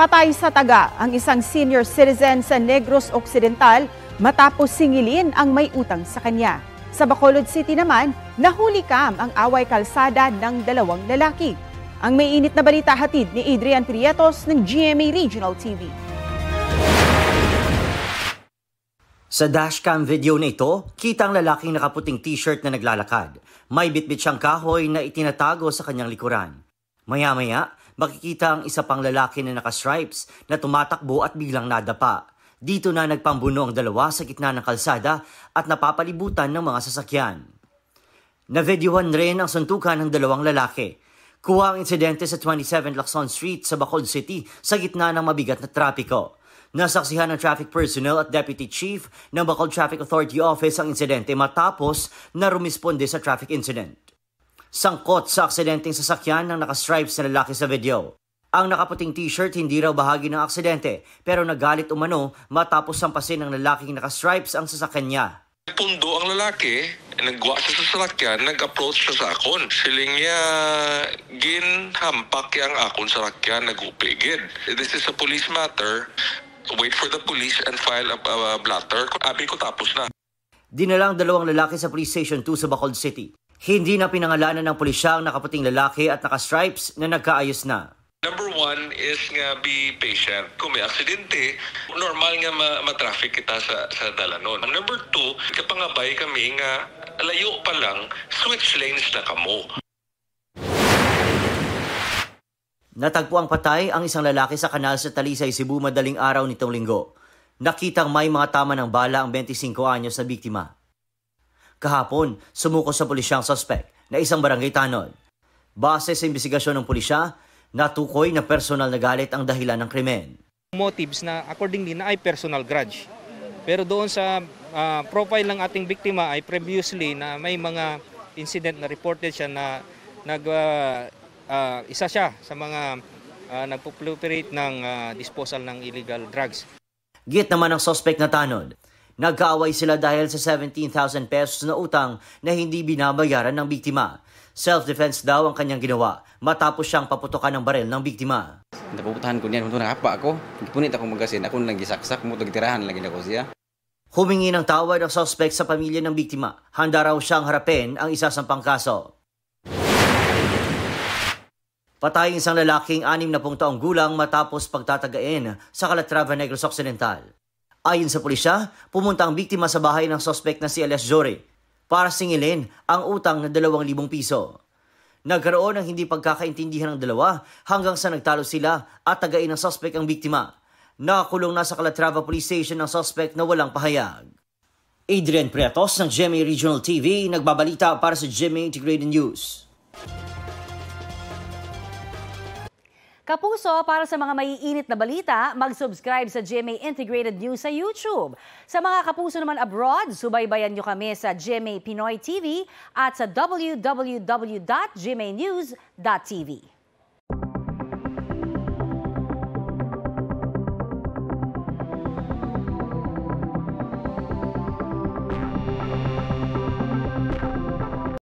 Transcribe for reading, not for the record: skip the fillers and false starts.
Patay sa taga ang isang senior citizen sa Negros Occidental matapos singilin ang may utang sa kanya. Sa Bacolod City naman, nahulikam ang away kalsada ng dalawang lalaki. Ang may init na balita hatid ni Adrian Prietos ng GMA Regional TV. Sa dashcam video na ito, kita ang lalaking nakaputing t-shirt na naglalakad. May bitbit siyang kahoy na itinatago sa kanyang likuran. Maya-maya, makikita ang isa pang lalaki na naka-stripes na tumatakbo at biglang nadapa. Dito na nagpambuno ang dalawa sa gitna ng kalsada at napapalibutan ng mga sasakyan. Navideohan rin ang suntukan ng dalawang lalaki. Kuha ang insidente sa 27 Lacson Street sa Bacolod City sa gitna ng mabigat na trapiko. Nasaksihan ng traffic personnel at Deputy Chief ng Bacolod Traffic Authority Office ang insidente matapos na rumisponde sa traffic incident. Sangkot sa aksidenteng sasakyan ng naka-stripes na lalaki sa video. Ang nakaputing t-shirt hindi raw bahagi ng aksidente pero nagalit umano matapos sampasin ng lalaking naka-stripes ang sasakyan niya. Pundo ang lalaki, nagwa siya sa sasakyan, nag-approach siya sa akon. Siling niya, ginhampak ang akon sa sasakyan, nag-upigid. This is a police matter. Wait for the police and file a blatter. Abi ko tapos na. Dinalang dalawang lalaki sa Police Station 2 sa Bacolod City. Hindi na pinangalanan ng pulisya ang nakaputing lalaki at naka-stripes na nagkaayos na. Number one is nga be patient. Kung may aksidente, normal nga ma-traffic kita sa dalanon. Number two, kapangabay kami nga layo pa lang, switch lanes na kamo. Natagpo ang patay ang isang lalaki sa kanal sa Talisay, Cebu madaling araw nitong linggo. Nakitang may mga tama ng bala ang 25 anyos na biktima. Kahapon, sumuko sa pulisyang suspect na isang barangay tanod. Base sa investigasyon ng pulisya, natukoy na personal na galit ang dahilan ng krimen. Motives na accordingly na ay personal grudge. Pero doon sa profile ng ating biktima ay previously na may mga incident na reported siya na isa siya sa mga nagpo-proliferate ng disposal ng illegal drugs. Git naman ang suspect na tanod. Nagkaaway sila dahil sa 17,000 pesos na utang na hindi binabayaran ng biktima. Self-defense daw ang kanyang ginawa matapos siyang paputokan ng baril ng biktima. Napuputahan ko niyan, kung nakapa ako, punit akong magasin, ako nang gisaksak mo, tagtirahan lagi na ko siya. Humingi ng tawad ang suspect sa pamilya ng biktima. Handa raw siyang harapin ang isasampang kaso. Patay isang lalaking 60 taong gulang matapos pagtatagain sa Calatrava, Negros Occidental. Ayon sa pulisya, pumunta ang biktima sa bahay ng suspect na si Elias Jory para singilin ang utang na 2,000 piso. Nagkaroon ng hindi pagkakaintindihan ng dalawa hanggang sa nagtalo sila at tagain ng suspect ang biktima. Nakakulong na sa Calatrava Police Station ng suspect na walang pahayag. Adrian Prietos ng GMA Regional TV, nagbabalita para sa GMA Integrated News. Kapuso, para sa mga maiinit na balita, mag-subscribe sa GMA Integrated News sa YouTube. Sa mga kapuso naman abroad, subaybayan nyo kami sa GMA Pinoy TV at sa www.gmanews.tv.